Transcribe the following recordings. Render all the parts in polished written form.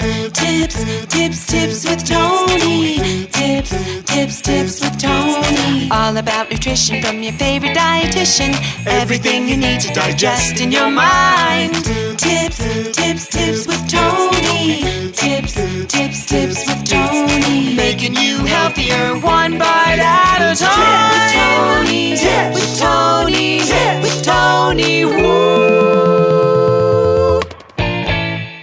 Tips with Tony. Tips with Tony. All about nutrition from your favorite dietitian. Everything you need to digest in your mind. Tips with Tony. Tips with Tony. Making you healthier one bite at a time. With Tony. Woo!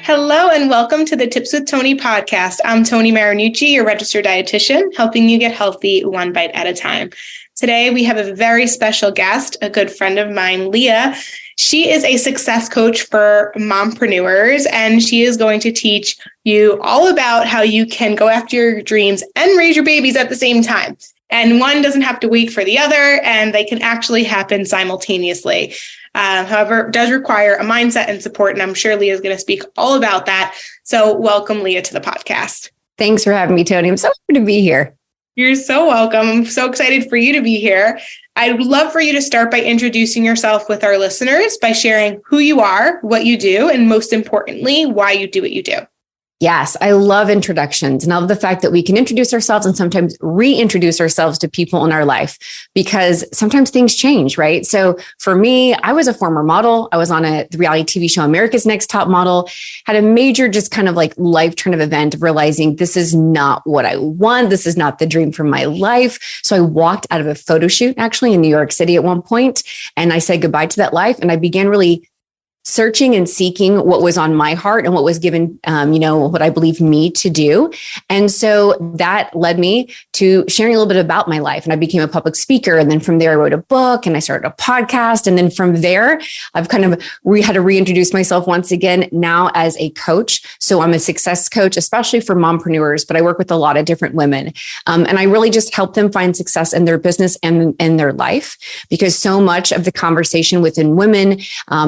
Hello and welcome to the Tips with Tony podcast. I'm Tony Marinucci, your registered dietitian, helping you get healthy one bite at a time. Today, we have a very special guest, a good friend of mine, Leah. She is a success coach for mompreneurs, and she is going to teach you all about how you can go after your dreams and raise your babies at the same time. And one doesn't have to wait for the other, and they can actually happen simultaneously. However, it does require a mindset and support, and I'm sure Leah is going to speak all about that. So welcome, Leah, to the podcast. Thanks for having me, Tony. I'm so happy to be here. You're so welcome. I'm so excited for you to be here. I'd love for you to start by introducing yourself with our listeners by sharing who you are, what you do, and most importantly, why you do what you do. Yes, I love introductions, and I love the fact that we can introduce ourselves and sometimes reintroduce ourselves to people in our life, because sometimes things change, right? So for me, I was a former model. I was on the reality TV show America's Next Top Model, had a major just kind of like life turn of event of realizing this is not what I want. This is not the dream for my life. So I walked out of a photo shoot actually in New York City at one point, and I said goodbye to that life. And I began really searching and seeking what was on my heart and what was given, what I believe me to do. And so that led me to sharing a little bit about my life. And I became a public speaker. And then from there, I wrote a book and I started a podcast. And then from there, I've kind of had to reintroduce myself once again now as a coach. So I'm a success coach, especially for mompreneurs, but I work with a lot of different women. And I really just help them find success in their business and in their life, because so much of the conversation within women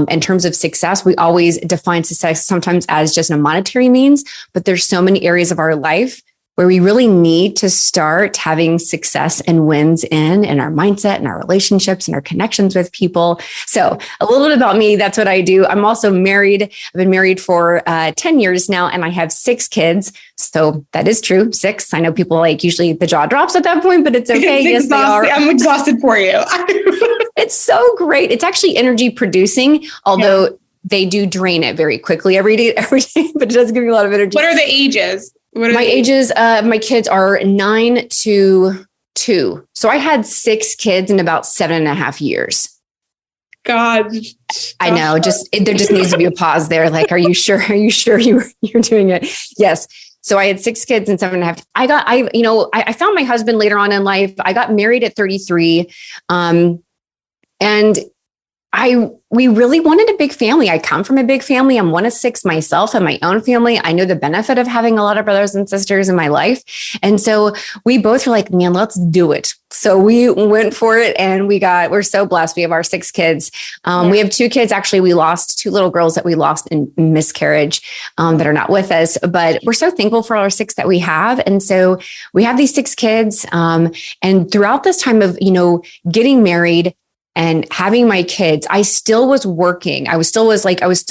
in terms of success, we always define success sometimes as just a monetary means, but there's so many areas of our life where we really need to start having success and wins in our mindset and our relationships and our connections with people. So a little bit about me, that's what I do. I'm also married. I've been married for 10 years now, and I have 6 kids. So that is true, 6. I know people like usually the jaw drops at that point, but it's okay. Yes, they are. I'm exhausted for you. It's so great. It's actually energy producing, although they do drain it very quickly every day, but it does give you a lot of energy. What are the ages? My ages, my kids are 9 to 2. So I had 6 kids in about 7.5 years. God. I know. There just needs to be a pause there. Like, are you sure? Are you sure you're doing it? Yes. So I had 6 kids in 7.5. I found my husband later on in life. I got married at 33. And we really wanted a big family. I come from a big family. I'm one of 6 myself in my own family. I know the benefit of having a lot of brothers and sisters in my life. And so we both were like, man, let's do it. So we went for it, and we're so blessed. We have our 6 kids. We have 2 kids. Actually, we lost 2 little girls that we lost in miscarriage that are not with us, but we're so thankful for our 6 that we have. And so we have these 6 kids. And throughout this time of, getting married and having my kids, I still was working. I was still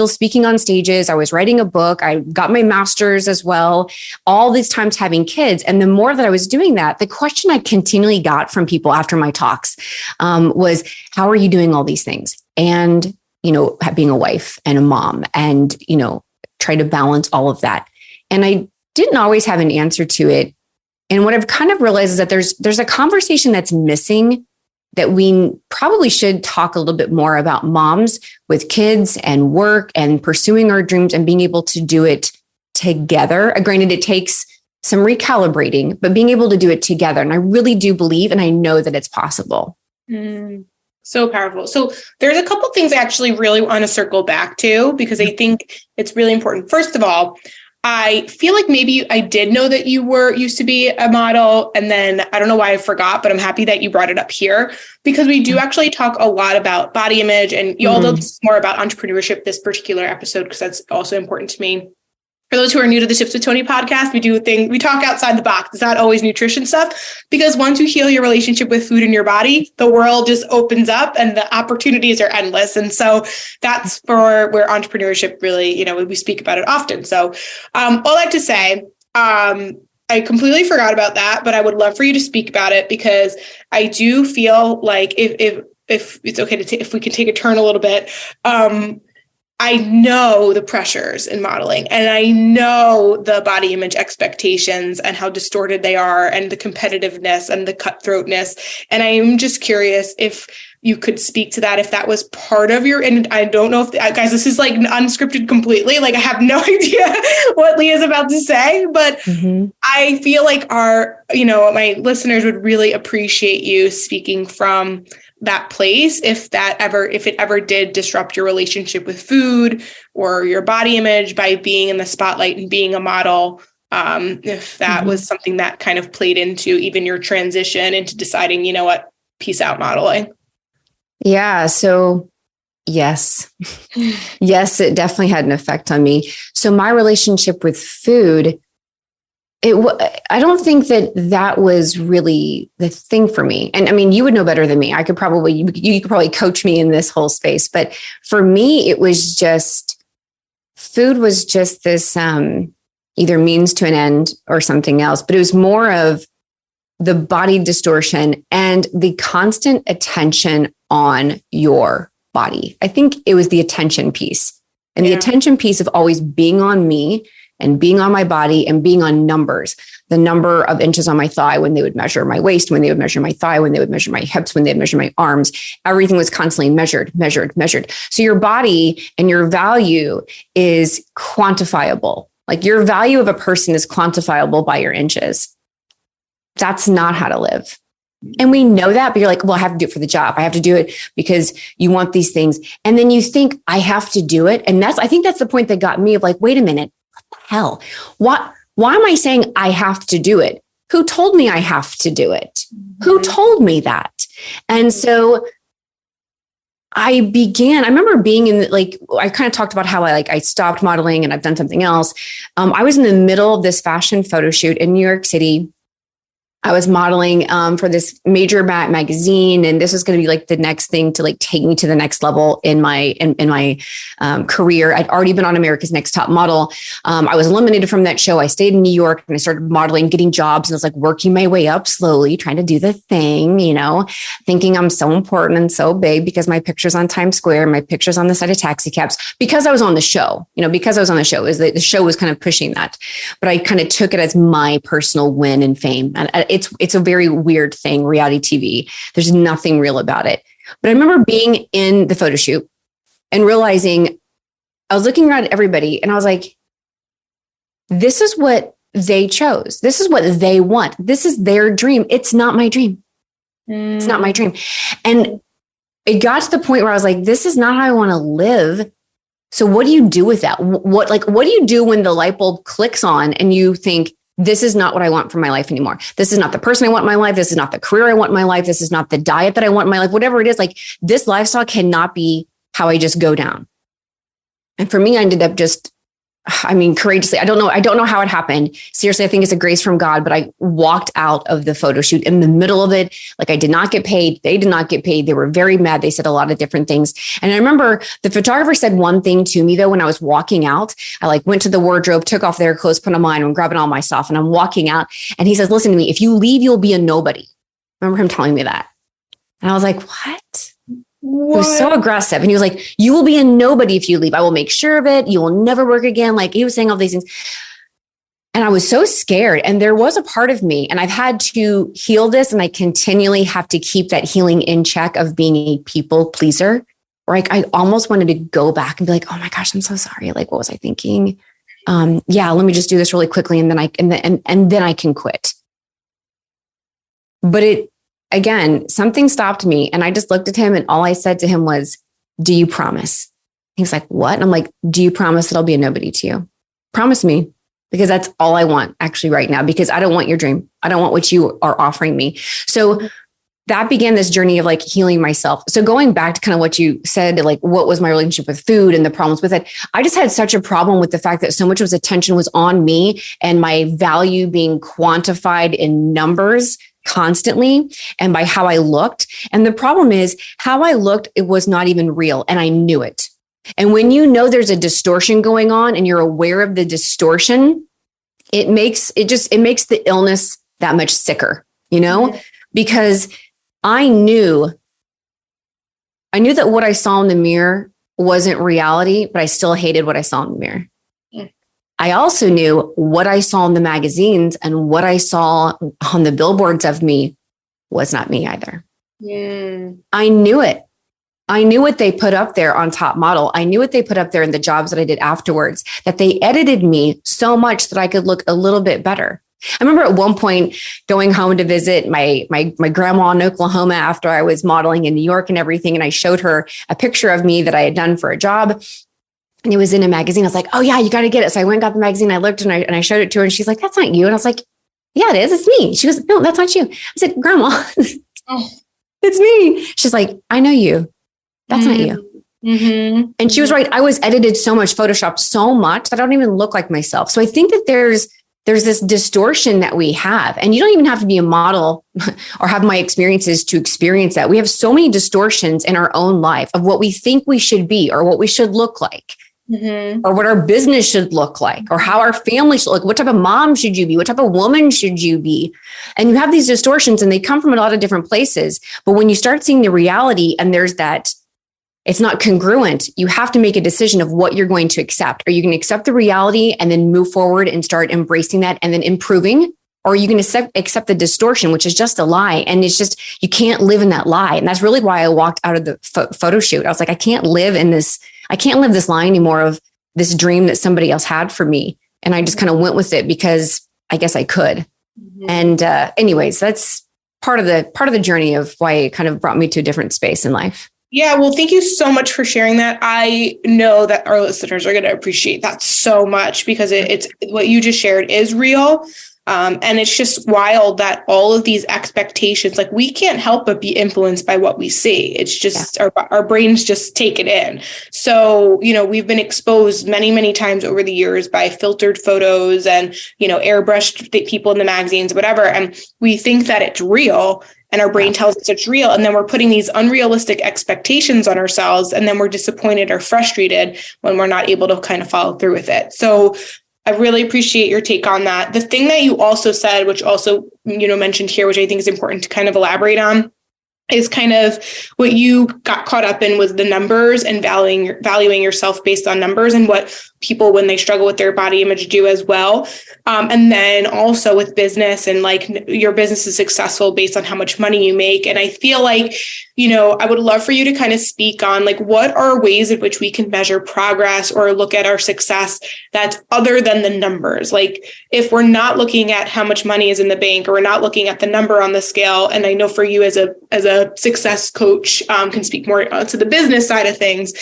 speaking on stages. I was writing a book. I got my master's as well, all these times having kids. And the more that I was doing that, the question I continually got from people after my talks was, how are you doing all these things? And, being a wife and a mom and, try to balance all of that. And I didn't always have an answer to it. And what I've kind of realized is that there's a conversation that's missing, that we probably should talk a little bit more about moms with kids and work and pursuing our dreams and being able to do it together. Granted, it takes some recalibrating, but being able to do it together. And I really do believe, and I know that it's possible. So powerful. So there's a couple things I actually really want to circle back to, because I think it's really important. First of all, I feel like maybe I did know that you used to be a model, and then I don't know why I forgot, but I'm happy that you brought it up here, because we do actually talk a lot about body image, and although this is more about entrepreneurship, this particular episode, because that's also important to me. For those who are new to the Tips with Tony podcast, we talk outside the box. It's not always nutrition stuff, because once you heal your relationship with food in your body, the world just opens up and the opportunities are endless. And so that's for where entrepreneurship really, we speak about it often. So all that to say, I completely forgot about that, but I would love for you to speak about it, because I do feel like if it's okay if we can take a turn a little bit, I know the pressures in modeling, and I know the body image expectations and how distorted they are, and the competitiveness and the cutthroatness. And I am just curious if you could speak to that, if that was part of and I don't know if, guys, this is like unscripted completely. Like I have no idea what Leah's about to say, but I feel like my listeners would really appreciate you speaking from that place, if it ever did disrupt your relationship with food or your body image by being in the spotlight and being a model. If that was something that kind of played into even your transition into deciding, peace out modeling. Yeah. So yes, it definitely had an effect on me. So my relationship with food, I don't think that was really the thing for me. And I mean, you would know better than me. You could probably coach me in this whole space. But for me, it was just, food was just this either means to an end or something else. But it was more of the body distortion and the constant attention on your body. I think it was the attention piece, and the attention piece of always being on me and being on my body and being on numbers, the number of inches on my thigh when they would measure my waist, when they would measure my thigh, when they would measure my hips, when they would measure my arms. Everything was constantly measured. So your body and your value is quantifiable. Like your value of a person is quantifiable by your inches. That's not how to live. And we know that, but you're like, well, I have to do it for the job. I have to do it because you want these things. And then you think I have to do it. And I think that's the point that got me of like, wait a minute. Hell, why am I saying I have to do it? Who told me I have to do it? Who told me that? And so I remember being I kind of talked about how I stopped modeling and I've done something else. I was in the middle of this fashion photo shoot in New York City. I was modeling for this major magazine, and this was going to be like the next thing to take me to the next level in my career. I'd already been on America's Next Top Model. I was eliminated from that show. I stayed in New York and I started modeling, getting jobs, and I was working my way up slowly, trying to do the thing, thinking I'm so important and so big because my picture's on Times Square, my picture's on the side of taxi cabs, because I was on the show. The show was kind of pushing that, but I kind of took it as my personal win and fame. And it's a very weird thing, reality TV. There's nothing real about it. But I remember being in the photo shoot and realizing, I was looking around at everybody and I was like, this is what they chose. This is what they want. This is their dream. It's not my dream. It's not my dream. And it got to the point where I was like, this is not how I want to live. So what do you do with that? What do you do when the light bulb clicks on and you think, this is not what I want for my life anymore. This is not the person I want in my life. This is not the career I want in my life. This is not the diet that I want in my life. Whatever it is, this lifestyle cannot be how I just go down. And for me, I ended up courageously. I don't know how it happened. Seriously, I think it's a grace from God, but I walked out of the photo shoot in the middle of it. I did not get paid. They did not get paid. They were very mad. They said a lot of different things. And I remember the photographer said one thing to me though, when I was walking out. I went to the wardrobe, took off their clothes, put on mine, and grabbing all my stuff. And I'm walking out and he says, listen to me, if you leave, you'll be a nobody. I remember him telling me that. And I was like, what? He was so aggressive. And he was like, you will be a nobody if you leave. I will make sure of it. You will never work again. He was saying all these things. And I was so scared. And there was a part of me, and I've had to heal this. And I continually have to keep that healing in check of being a people pleaser. I almost wanted to go back and be like, oh my gosh, I'm so sorry. What was I thinking? Let me just do this really quickly. And then I can quit. But again, something stopped me, and I just looked at him, and all I said to him was, do you promise? He was like, what? And I'm like, do you promise that I'll be a nobody to you? Promise me, because that's all I want actually right now, because I don't want your dream. I don't want what you are offering me. So that began this journey of like healing myself. So going back to kind of what you said, like what was my relationship with food and the problems with it, I just had such a problem with the fact that so much of his attention was on me and my value being quantified in numbers constantly and by how I looked. And the problem is how I looked, it was not even real. And I knew it. And when you know there's a distortion going on and you're aware of the distortion, it makes the illness that much sicker, you know, because I knew that what I saw in the mirror wasn't reality, but I still hated what I saw in the mirror. I also knew what I saw in the magazines and what I saw on the billboards of me was not me either. I knew it. I knew what they put up there on Top Model. I knew what they put up there in the jobs that I did afterwards, that they edited me so much that I could look a little bit better. I remember at one point going home to visit my grandma in Oklahoma after I was modeling in New York and everything. And I showed her a picture of me that I had done for a job. And it was in a magazine. I was like, oh yeah, you got to get it. So I went and got the magazine. I looked and I showed it to her and she's like, that's not you. And I was like, yeah, it is. It's me. She goes, no, that's not you. I said, Grandma, it's me. She's like, I know you. That's not you. And she was right. I was edited so much, photoshopped so much that I don't even look like myself. So I think that there's this distortion that we have, and you don't even have to be a model or have my experiences to experience that. We have so many distortions in our own life of what we think we should be or what we should look like. Or what our business should look like, or how our family should look. What type of mom should you be? What type of woman should you be? And you have these distortions and they come from a lot of different places. But when you start seeing the reality and there's that, it's not congruent, you have to make a decision of what you're going to accept. Are you going to accept the reality and then move forward and start embracing that and then improving? Or are you going to accept the distortion, which is just a lie? And it's just, you can't live in that lie. And that's really why I walked out of the photo shoot. I was like, I can't live this lie anymore of this dream that somebody else had for me. And I just kind of went with it because I guess I could. And anyways, that's part of the journey of why it kind of brought me to a different space in life. Yeah, well, thank you so much for sharing that. I know that our listeners are going to appreciate that so much because it's what you just shared is real. And it's just wild that all of these expectations, like we can't help but be influenced by what we see. It's just our brains just take it in. So, you know, we've been exposed many, many times over the years by filtered photos and, you know, airbrushed people in the magazines, whatever. And we think that it's real. And our brain tells us it's real. And then we're putting these unrealistic expectations on ourselves. And then we're disappointed or frustrated when we're not able to kind of follow through with it. So I really appreciate your take on that. The thing that you also said, which also, you know, mentioned here, which I think is important to kind of elaborate on, is kind of what you got caught up in was the numbers and valuing yourself based on numbers and what people, when they struggle with their body image, do as well. And then also with business and like your business is successful based on how much money you make. And I feel like, you know, I would love for you to kind of speak on like, what are ways in which we can measure progress or look at our success that's other than the numbers? Like if we're not looking at how much money is in the bank or we're not looking at the number on the scale. And I know for you as a success coach can speak more to the business side of things,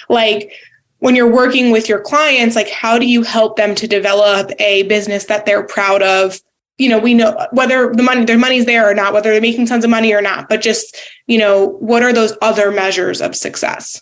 like when you're working with your clients, like how do you help them to develop a business that they're proud of? You know, we know whether their money's there or not, whether they're making tons of money or not, but just, you know, what are those other measures of success?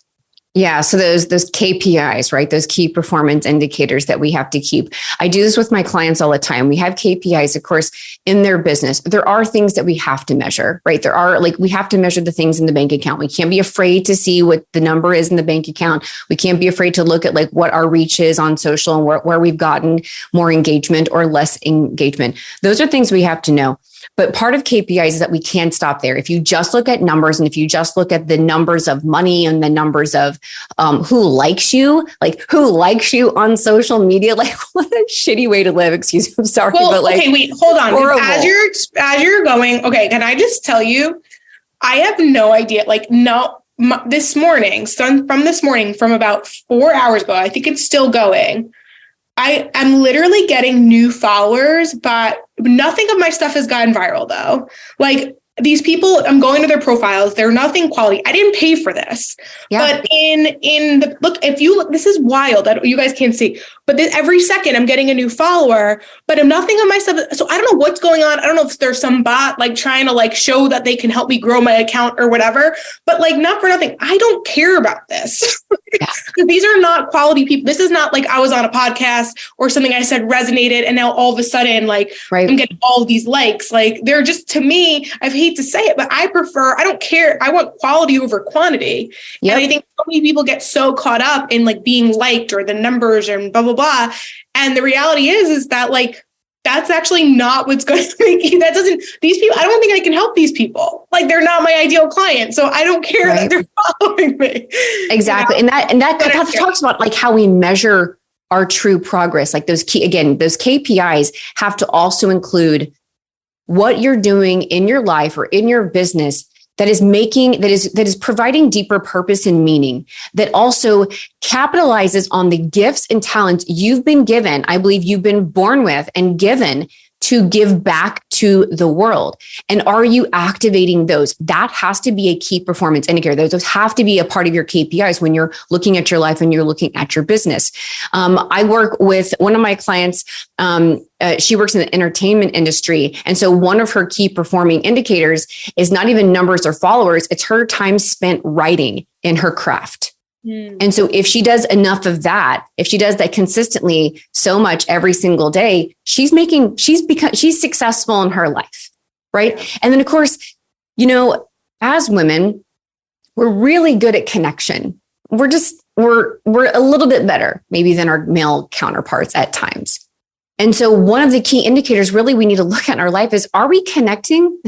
Yeah. So those KPIs, right? Those key performance indicators that we have to keep. I do this with my clients all the time. We have KPIs, of course, in their business. There are things that we have to measure, right? There are we have to measure the things in the bank account. We can't be afraid to see what the number is in the bank account. We can't be afraid to look at like what our reach is on social and where we've gotten more engagement or less engagement. Those are things we have to know. But part of KPIs is that we can't stop there. If you just look at numbers and if you just look at the numbers of money and the numbers of who likes you on social media, like what a shitty way to live. Excuse me. I'm sorry. Well, but like, okay, wait, hold on. Horrible. As you're going, okay, can I just tell you, I have no idea, like, no, this morning, from about 4 hours ago, I think it's still going. I am literally getting new followers, but nothing of my stuff has gotten viral though. Like these people, I'm going to their profiles. They're nothing quality. I didn't pay for this. Yeah. But in the look, if you look, this is wild. You guys can't see, but every second I'm getting a new follower, but I'm nothing on my stuff. So I don't know what's going on. I don't know if there's some bot like trying to like show that they can help me grow my account or whatever, but like not for nothing. I don't care about this. These are not quality people. This is not like I was on a podcast or something I said resonated. And now all of a sudden, like I'm getting all these likes. Like they're just, to me, I hate to say it, but I don't care. I want quality over quantity. Yep. And I think so many people get so caught up in like being liked or the numbers and blah, blah, blah. And the reality is that like, that's actually not what's going to make you, these people, I don't think I can help these people. Like they're not my ideal client. So I don't care that they're following me. Exactly. You know? And that talks about like how we measure our true progress. Like those KPIs have to also include what you're doing in your life or in your business that is providing deeper purpose and meaning, that also capitalizes on the gifts and talents you've been given. I believe you've been born with and given to give back to the world. And are you activating those? That has to be a key performance indicator. Those have to be a part of your KPIs when you're looking at your life and you're looking at your business. I work with one of my clients. She works in the entertainment industry. And so one of her key performing indicators is not even numbers or followers. It's her time spent writing in her craft. And so if she does enough of that, if she does that consistently so much every single day, she's successful in her life. Right. And then of course, you know, as women, we're really good at connection. We're a little bit better maybe than our male counterparts at times. And so one of the key indicators really we need to look at in our life is, are we connecting?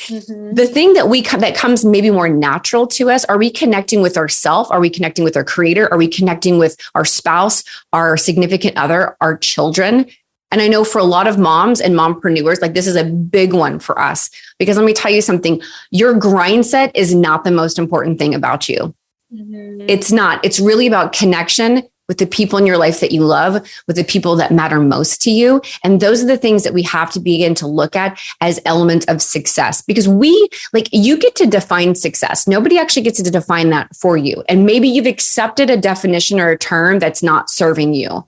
Mm-hmm. The thing that comes maybe more natural to us, are we connecting with ourselves? Are we connecting with our creator? Are we connecting with our spouse, our significant other, our children? And I know for a lot of moms and mompreneurs, like this is a big one for us, because let me tell you something, your grind set is not the most important thing about you. Mm-hmm. It's not. It's really about connection with the people in your life that you love, with the people that matter most to you. And those are the things that we have to begin to look at as elements of success, because you get to define success. Nobody actually gets to define that for you. And maybe you've accepted a definition or a term that's not serving you.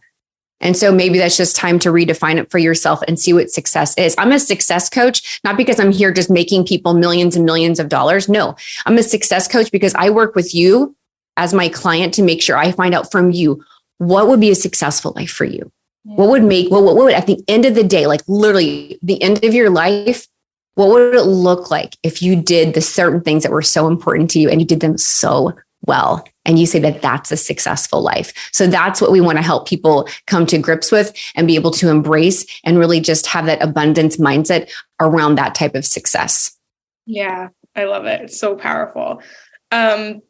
And so maybe that's just time to redefine it for yourself and see what success is. I'm a success coach, not because I'm here just making people millions and millions of dollars. No, I'm a success coach because I work with you as my client to make sure I find out from you, what would be a successful life for you? Yeah. What would at the end of the day, like literally the end of your life, what would it look like if you did the certain things that were so important to you and you did them so well? And you say that that's a successful life. So that's what we want to help people come to grips with and be able to embrace and really just have that abundance mindset around that type of success. Yeah, I love it. It's so powerful.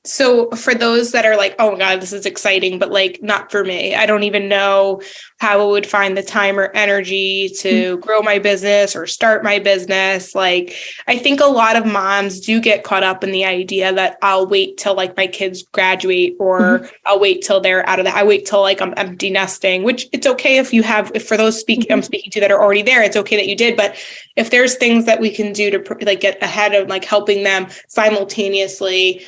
So for those that are like, oh my God, this is exciting, but like not for me, I don't even know how I would find the time or energy to grow my business or start my business. Like, I think a lot of moms do get caught up in the idea that I'll wait till like my kids graduate, or I'll wait till they're out of I wait till like I'm empty nesting, which it's okay if for those I'm speaking to that are already there, it's okay that you did. But if there's things that we can do to like get ahead of like helping them simultaneously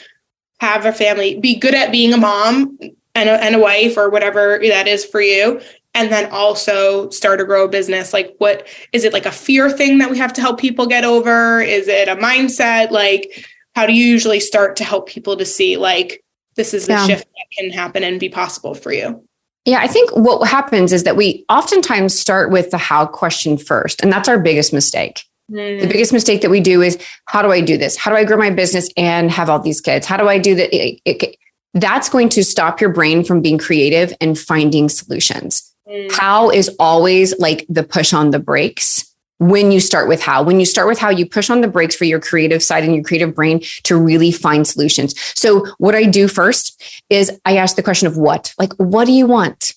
have a family, be good at being a mom and a wife or whatever that is for you, and then also start or grow a business. Like, what is it, like a fear thing that we have to help people get over? Is it a mindset? Like, how do you usually start to help people to see like this is the shift that can happen and be possible for you? Yeah, I think what happens is that we oftentimes start with the how question first, and that's our biggest mistake. The biggest mistake that we do is, how do I do this? How do I grow my business and have all these kids? How do I do that? That's going to stop your brain from being creative and finding solutions. How is always like the push on the brakes when you start with how. When you start with how, you push on the brakes for your creative side and your creative brain to really find solutions. So what I do first is I ask the question of what? Like, what do you want?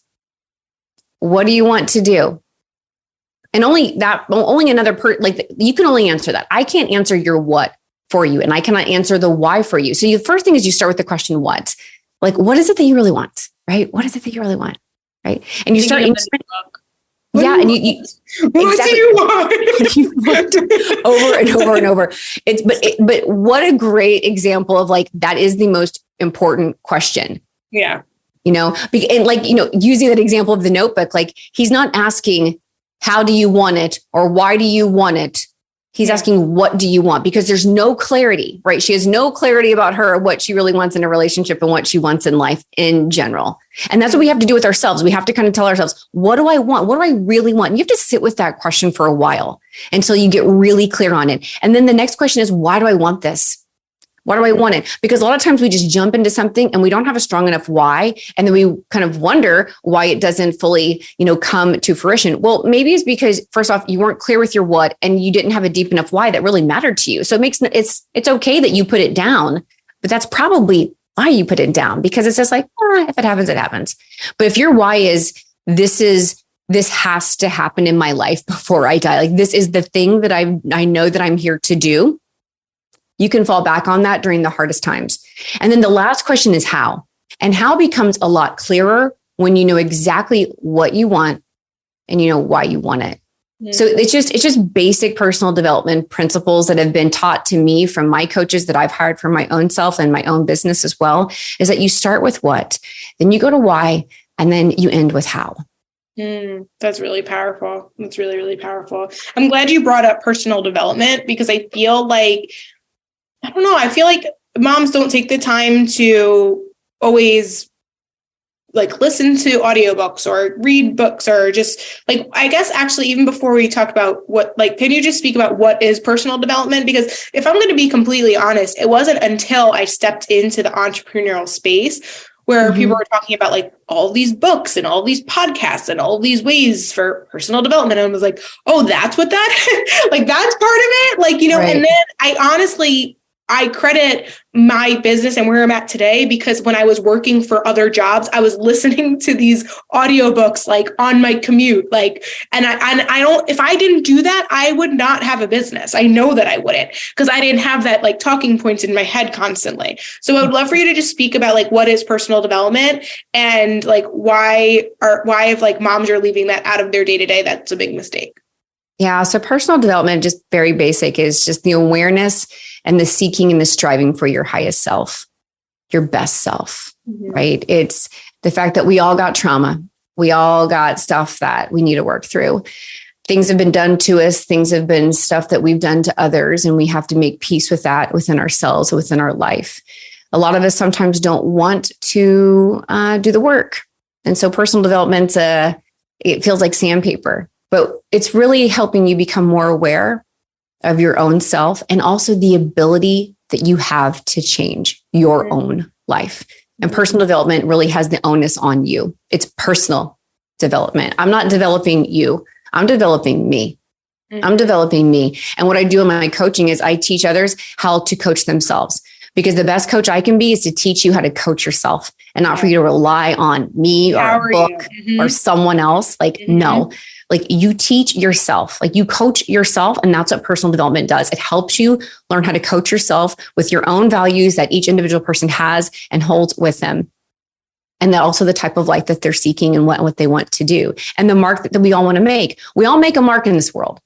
What do you want to do? And only another you can only answer that. I can't answer your what for you, and I cannot answer the why for you. So the first thing is you start with the question, what? Like, what is it that you really want? Right? What is it that you really want? Right? And you start. Yeah. And you what exactly, do you want? what do you want? Over and over and over. But what a great example of like, that is the most important question. Yeah. And like, using that example of the notebook, like he's not asking, how do you want it? Or why do you want it? He's asking, what do you want? Because there's no clarity, right? She has no clarity about what she really wants in a relationship and what she wants in life in general. And that's what we have to do with ourselves. We have to kind of tell ourselves, what do I want? What do I really want? And you have to sit with that question for a while until you get really clear on it. And then the next question is, why do I want this? Why do I want it? Because a lot of times we just jump into something and we don't have a strong enough why. And then we kind of wonder why it doesn't fully, come to fruition. Well, maybe it's because first off, you weren't clear with your what, and you didn't have a deep enough why that really mattered to you. So it's okay that you put it down, but that's probably why you put it down, because it's just like, if it happens, it happens. But if your why is, this has to happen in my life before I die. Like this is the thing that I know that I'm here to do. You can fall back on that during the hardest times. And then the last question is how. And how becomes a lot clearer when you know exactly what you want and you know why you want it. Mm-hmm. So it's just basic personal development principles that have been taught to me from my coaches that I've hired for my own self and my own business as well, is that you start with what, then you go to why, and then you end with how. That's really powerful. That's really, really powerful. I'm glad you brought up personal development, because I feel like, I don't know, I feel like moms don't take the time to always like listen to audiobooks or read books, or just like, I guess actually, even before we talk about can you just speak about what is personal development? Because if I'm going to be completely honest, it wasn't until I stepped into the entrepreneurial space where people were talking about like all these books and all these podcasts and all these ways for personal development. And I was like, oh, that's what that, like, that's part of it. Like, right. And then I credit my business and where I'm at today because when I was working for other jobs, I was listening to these audiobooks like on my commute, and I don't, if I didn't do that, I would not have a business. I know that I wouldn't, because I didn't have that like talking points in my head constantly. So I would love for you to just speak about like what is personal development and like why if like moms are leaving that out of their day-to-day, that's a big mistake. Yeah. So personal development, just very basic, is just the awareness and the seeking and the striving for your highest self, your best self, right? It's the fact that we all got trauma. We all got stuff that we need to work through. Things have been done to us. Things have been stuff that we've done to others. And we have to make peace with that within ourselves, within our life. A lot of us sometimes don't want to do the work. And so personal development, it feels like sandpaper, but it's really helping you become more aware of your own self, and also the ability that you have to change your own life. And personal development really has the onus on you. It's personal development. I'm not developing you. I'm developing me. I'm developing me. And what I do in my coaching is I teach others how to coach themselves, because the best coach I can be is to teach you how to coach yourself, and not for you to rely on me or a book or someone else. No. Like you teach yourself, like you coach yourself. And that's what personal development does. It helps you learn how to coach yourself with your own values that each individual person has and holds with them. And that also the type of life that they're seeking and what they want to do. And the mark that we all want to make. We all make a mark in this world,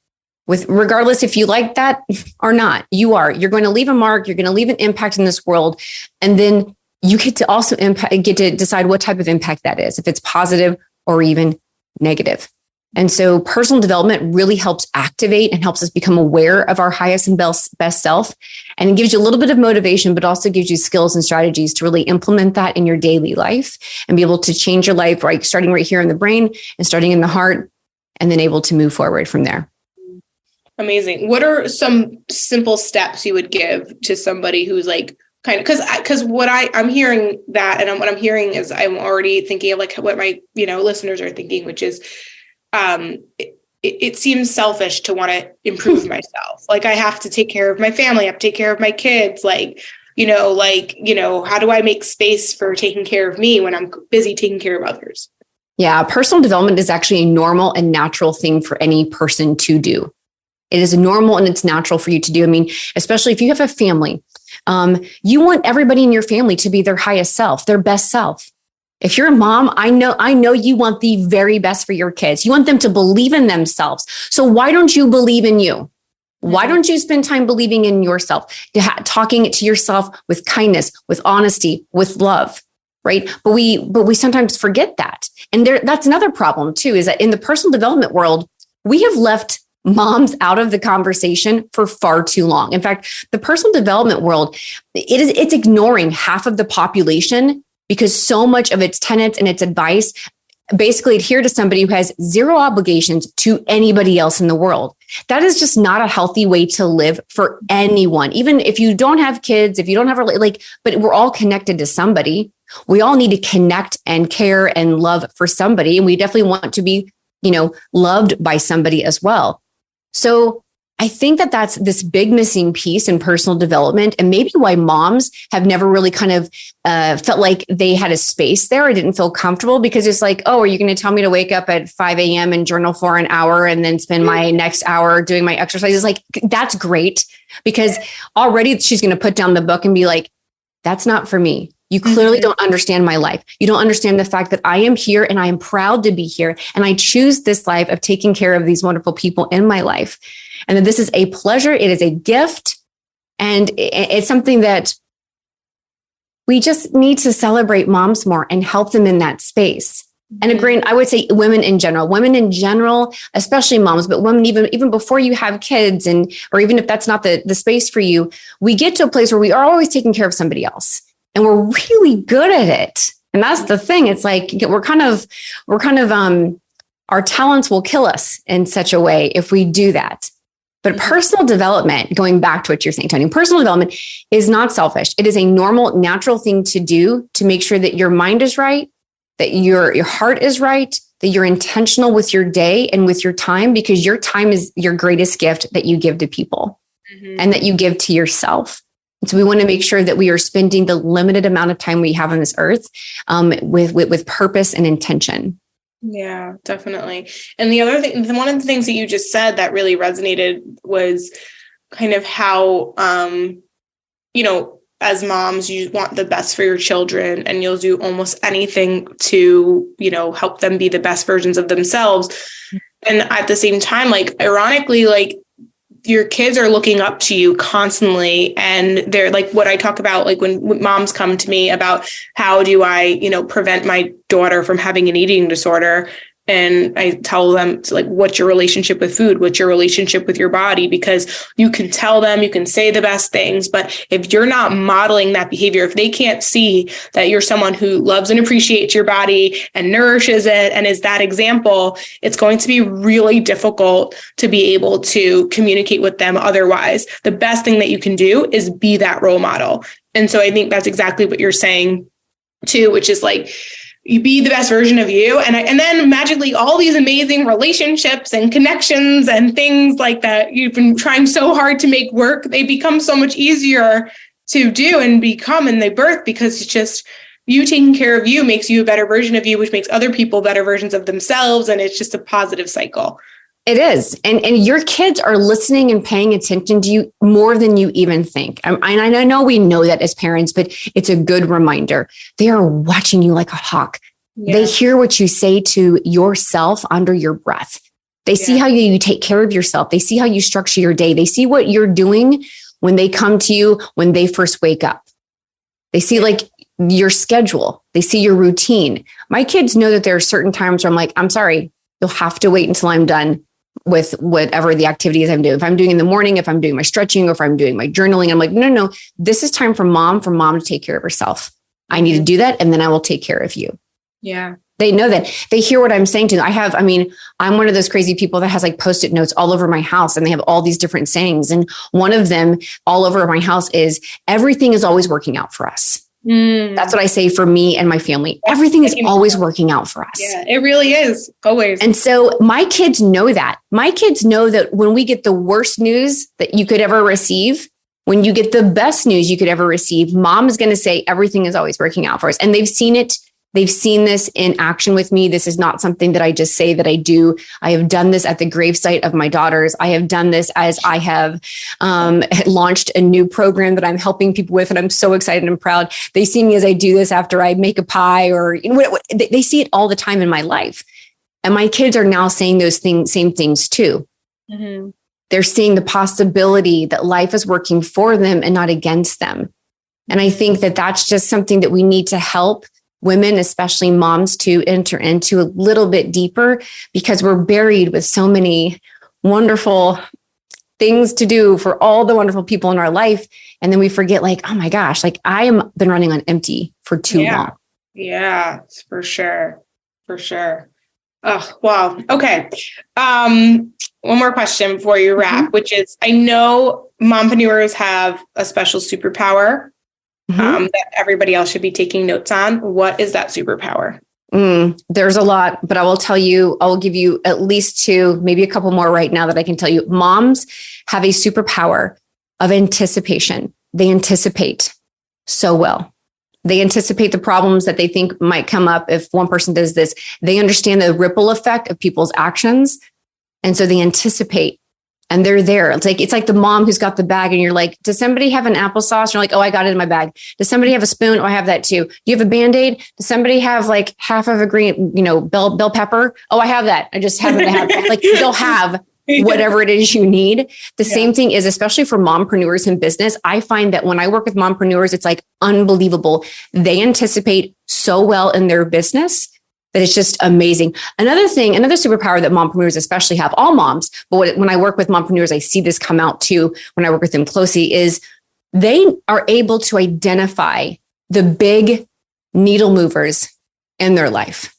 regardless if you like that or not. You're going to leave a mark. You're going to leave an impact in this world. And then you get to also get to decide what type of impact that is, if it's positive or even negative. And so personal development really helps activate and helps us become aware of our highest and best self. And it gives you a little bit of motivation, but also gives you skills and strategies to really implement that in your daily life and be able to change your life, right? Starting right here in the brain and starting in the heart, and then able to move forward from there. Amazing. What are some simple steps you would give to somebody who's like, kind of, because what I'm hearing that, and what I'm hearing is I'm already thinking of like what my, listeners are thinking, which is, it seems selfish to want to improve myself. Like I have to take care of my family. I have to take care of my kids. How do I make space for taking care of me when I'm busy taking care of others? Yeah. Personal development is actually a normal and natural thing for any person to do. It is normal and it's natural for you to do. I mean, especially if you have a family, you want everybody in your family to be their highest self, their best self. If you're a mom, I know you want the very best for your kids. You want them to believe in themselves. So why don't you believe in you? Why don't you spend time believing in yourself, talking to yourself with kindness, with honesty, with love, right? But we sometimes forget that. And that's another problem too, is that in the personal development world, we have left moms out of the conversation for far too long. In fact, the personal development world, it's ignoring half of the population because so much of its tenets and its advice basically adhere to somebody who has zero obligations to anybody else in the world. That is just not a healthy way to live for anyone. Even if you don't have kids, if you don't have but we're all connected to somebody. We all need to connect and care and love for somebody. And we definitely want to be, loved by somebody as well. So I think that that's this big missing piece in personal development, and maybe why moms have never really kind of felt like they had a space there. I didn't feel comfortable because it's like, oh, are you going to tell me to wake up at 5 a.m. and journal for an hour and then spend my next hour doing my exercises? Like, that's great, because already she's going to put down the book and be like, that's not for me. You clearly don't understand my life. You don't understand the fact that I am here and I am proud to be here. And I choose this life of taking care of these wonderful people in my life. And that this is a pleasure. It is a gift. And it's something that we just need to celebrate moms more and help them in that space. And again, I would say women in general, especially moms, but women, even before you have kids, or even if that's not the space for you, we get to a place where we are always taking care of somebody else. And we're really good at it. And that's the thing. It's like, we're kind of, our talents will kill us in such a way if we do that. But personal development, going back to what you're saying, Tony, personal development is not selfish. It is a normal, natural thing to do to make sure that your mind is right, that your heart is right, that you're intentional with your day and with your time, because your time is your greatest gift that you give to people and that you give to yourself. And so we want to make sure that we are spending the limited amount of time we have on this earth with purpose and intention. Yeah, definitely. And the other thing, one of the things that you just said that really resonated was kind of how, as moms, you want the best for your children and you'll do almost anything to, help them be the best versions of themselves. And at the same time, ironically, your kids are looking up to you constantly. And they're like what I talk about, when moms come to me about how do I, prevent my daughter from having an eating disorder. And I tell them, what's your relationship with food? What's your relationship with your body? Because you can tell them, you can say the best things, but if you're not modeling that behavior, if they can't see that you're someone who loves and appreciates your body and nourishes it and is that example, it's going to be really difficult to be able to communicate with them otherwise. The best thing that you can do is be that role model. And so I think that's exactly what you're saying too, which is you be the best version of you. And then magically all these amazing relationships and connections and things like that you've been trying so hard to make work, they become so much easier to do and become, and they birth, because it's just you taking care of you makes you a better version of you, which makes other people better versions of themselves. And it's just a positive cycle. It is. And your kids are listening and paying attention to you more than you even think. And I know we know that as parents, but it's a good reminder. They are watching you like a hawk. Yeah. They hear what you say to yourself under your breath. They see how you take care of yourself. They see how you structure your day. They see what you're doing when they come to you, when they first wake up. They see your schedule. They see your routine. My kids know that there are certain times where I'm like, I'm sorry, you'll have to wait until I'm done with whatever the activities I'm doing. If I'm doing in the morning, if I'm doing my stretching, or if I'm doing my journaling, I'm like, no, this is time for mom to take care of herself. I need to do that. And then I will take care of you. Yeah. They know that. They hear what I'm saying to them. I'm one of those crazy people that has Post-it notes all over my house, and they have all these different sayings. And one of them all over my house is everything is always working out for us. That's what I say for me and my family. Everything is always working out for us. Yeah, it really is. Always. And so my kids know that. My kids know that when we get the worst news that you could ever receive, when you get the best news you could ever receive, mom is going to say everything is always working out for us. And they've seen it They've seen this in action with me. This is not something that I just say that I do. I have done this at the gravesite of my daughters. I have done this as I have launched a new program that I'm helping people with. And I'm so excited and proud. They see me as I do this after I make a pie, or they see it all the time in my life. And my kids are now saying those same things too. Mm-hmm. They're seeing the possibility that life is working for them and not against them. And I think that that's just something that we need to help women, especially moms, to enter into a little bit deeper, because we're buried with so many wonderful things to do for all the wonderful people in our life. And then we forget, like, oh my gosh, like I am been running on empty for too long. Yeah, for sure. For sure. Oh, wow. Okay. One more question before you wrap, which is, I know mompreneurs have a special superpower that everybody else should be taking notes on. What is that superpower? There's a lot, but I will tell you, I will give you at least two, maybe a couple more right now that I can tell you. Moms have a superpower of anticipation. They anticipate so well. They anticipate the problems that they think might come up if one person does this. They understand the ripple effect of people's actions. And so they anticipate, and they're there. It's like the mom who's got the bag, and you're like, does somebody have an applesauce? You're like, oh, I got it in my bag. Does somebody have a spoon? Oh, I have that too. Do you have a Band-Aid? Does somebody have like half of a green, bell pepper? Oh, I have that. I just happen to have that. Like, they'll have whatever it is you need. The same thing is, especially for mompreneurs in business. I find that when I work with mompreneurs, it's like unbelievable. They anticipate so well in their business that it's just amazing. Another superpower that mompreneurs especially have, all moms, but when I work with mompreneurs, I see this come out too when I work with them closely, is they are able to identify the big needle movers in their life.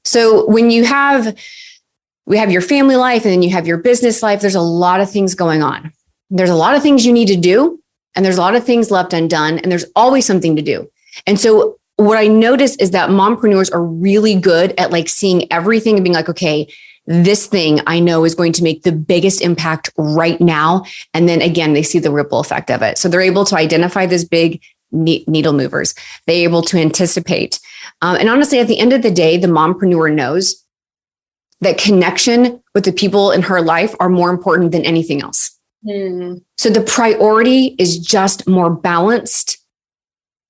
So when we have your family life and then you have your business life, there's a lot of things going on. There's a lot of things you need to do, and there's a lot of things left undone, and there's always something to do. And so what I notice is that mompreneurs are really good at like seeing everything and being like, okay, this thing I know is going to make the biggest impact right now. And then again, they see the ripple effect of it. So they're able to identify these big needle movers. They're able to anticipate. And honestly, at the end of the day, the mompreneur knows that connection with the people in her life are more important than anything else. So the priority is just more balanced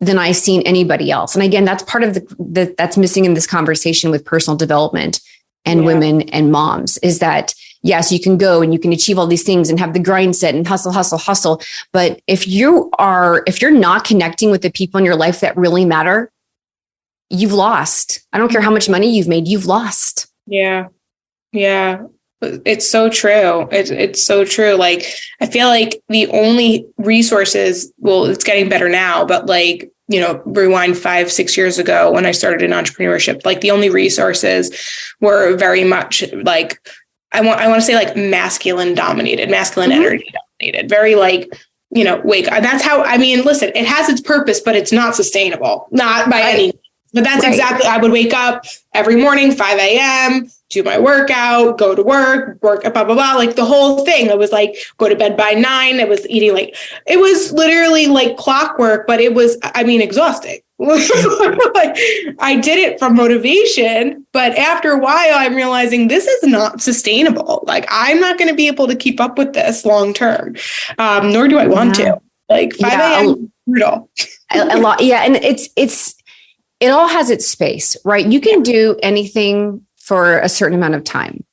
than I've seen anybody else. And again, that's part of that's missing in this conversation with personal development and women and moms, is that yes, you can go and you can achieve all these things and have the grind set and hustle. But if you're not connecting with the people in your life that really matter, you've lost. I don't care how much money you've made, you've lost. Yeah. It's so true. It's so true. Like, I feel like the only resources, well, it's getting better now, but like, rewind 5-6 years ago when I started in entrepreneurship, like the only resources were very much like, I want to say like masculine energy dominated, very like, wake. That's how, listen, it has its purpose, but it's not sustainable, not by any. But that's exactly, I would wake up every morning, 5 a.m., do my workout, go to work, blah, blah, blah. Like the whole thing. It was like, go to bed by 9. It was eating it was literally like clockwork, but it was, exhausting. Like, I did it for motivation, but after a while, I'm realizing this is not sustainable. Like, I'm not going to be able to keep up with this long term, nor do I want to. Like 5 a.m. brutal. A lot. Yeah. And it all has its space, right? You can do anything for a certain amount of time.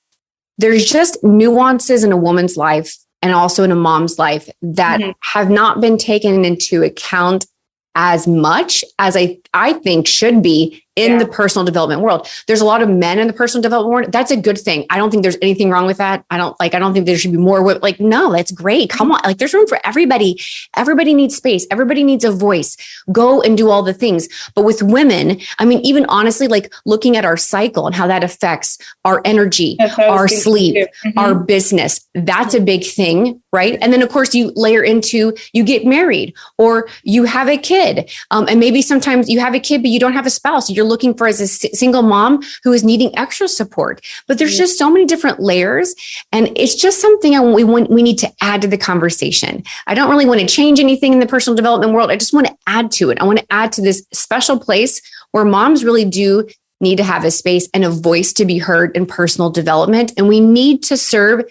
There's just nuances in a woman's life and also in a mom's life that have not been taken into account as much as I think should be in the personal development world. There's a lot of men in the personal development world. That's a good thing. I don't think there's anything wrong with that. I don't think there should be more. Like, no, that's great. Come on. Like, there's room for everybody. Everybody needs space. Everybody needs a voice. Go and do all the things. But with women, even honestly, like looking at our cycle and how that affects our energy, our sleep, our business, that's a big thing, right? And then of course you layer into, you get married or you have a kid. And maybe sometimes you have a kid, but you don't have a spouse. You're looking for as a single mom who is needing extra support. But there's just so many different layers. And it's just something we need to add to the conversation. I don't really want to change anything in the personal development world. I just want to add to it. I want to add to this special place where moms really do need to have a space and a voice to be heard in personal development. And we need to serve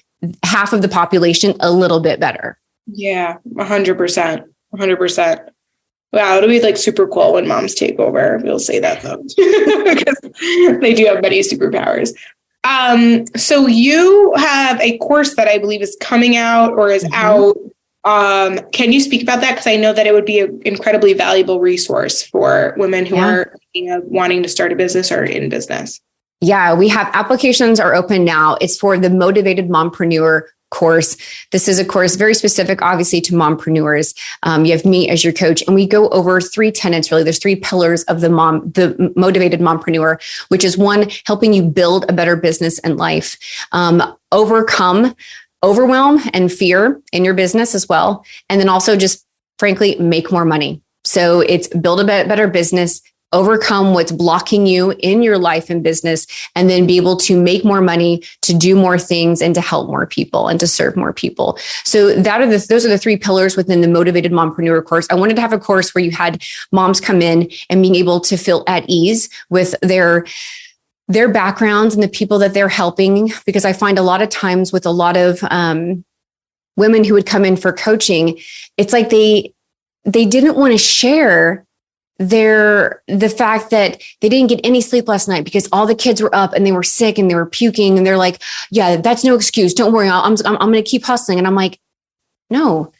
half of the population a little bit better. Yeah, 100%. 100%. Wow, it'll be like super cool when moms take over. We'll say that though, because they do have many superpowers. So you have a course that I believe is coming out or is out. Can you speak about that? Because I know that it would be an incredibly valuable resource for women who are wanting to start a business or in business. Yeah, we have applications are open now. It's for the Motivated Mompreneur course. This is a course very specific, obviously, to mompreneurs. You have me as your coach, and we go over 3 tenets, really. There's 3 pillars of the Motivated Mompreneur, which is 1, helping you build a better business and life, overcome overwhelm and fear in your business as well. And then also just frankly, make more money. So it's build a better business, overcome what's blocking you in your life and business, and then be able to make more money, to do more things, and to help more people and to serve more people. So those are the 3 pillars within the Motivated Mompreneur course. I wanted to have a course where you had moms come in and being able to feel at ease with their backgrounds and the people that they're helping, because I find a lot of times with a lot of women who would come in for coaching, it's like they didn't want to share the fact that they didn't get any sleep last night because all the kids were up and they were sick and they were puking, and they're like, yeah, that's no excuse. Don't worry. I'm going to keep hustling. And I'm like, no,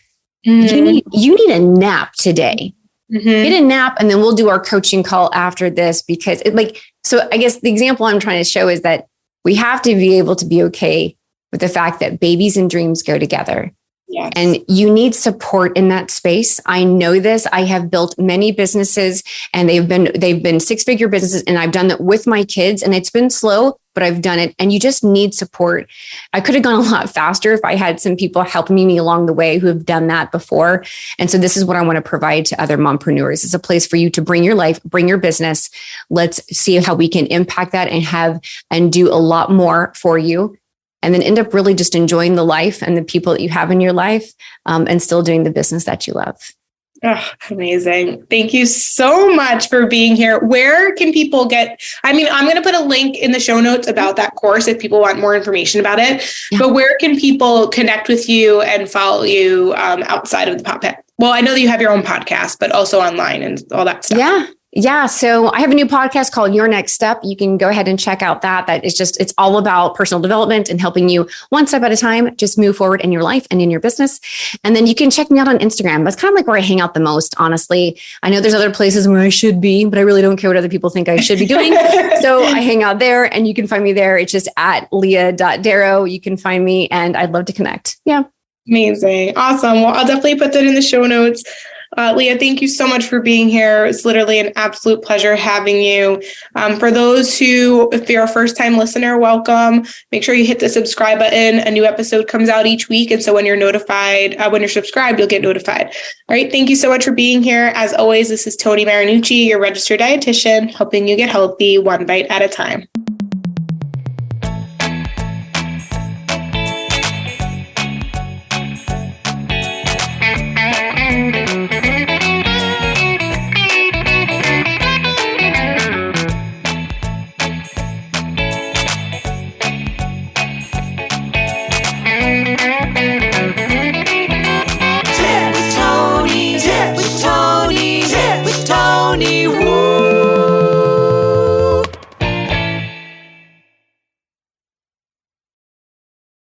you need a nap today. Get a nap, and then we'll do our coaching call after this, because so I guess the example I'm trying to show is that we have to be able to be okay with the fact that babies and dreams go together. Yes. And you need support in that space. I know this. I have built many businesses, and they've been 6-figure businesses, and I've done that with my kids, and it's been slow, but I've done it. And you just need support. I could have gone a lot faster if I had some people helping me along the way who have done that before. And so this is what I want to provide to other mompreneurs. It's a place for you to bring your life, bring your business. Let's see how we can impact that and do a lot more for you. And then end up really just enjoying the life and the people that you have in your life, and still doing the business that you love. Oh, amazing. Thank you so much for being here. Where can people I'm going to put a link in the show notes about that course if people want more information about it. Yeah. But where can people connect with you and follow you outside of the podcast? Well, I know that you have your own podcast, but also online and all that stuff. Yeah. So I have a new podcast called Your Next Step. You can go ahead and check out that. It's all about personal development and helping you one step at a time, just move forward in your life and in your business. And then you can check me out on Instagram. That's kind of like where I hang out the most, honestly. I know there's other places where I should be, but I really don't care what other people think I should be doing. So I hang out there, and you can find me there. It's just at Leah.Darrow. You can find me, and I'd love to connect. Yeah. Amazing. Awesome. Well, I'll definitely put that in the show notes. Leah, thank you so much for being here. It's literally an absolute pleasure having you. For those who, if you're a first-time listener, welcome. Make sure you hit the subscribe button. A new episode comes out each week. And so when you're subscribed, you'll get notified. All right. Thank you so much for being here. As always, this is Tony Marinucci, your registered dietitian, helping you get healthy one bite at a time.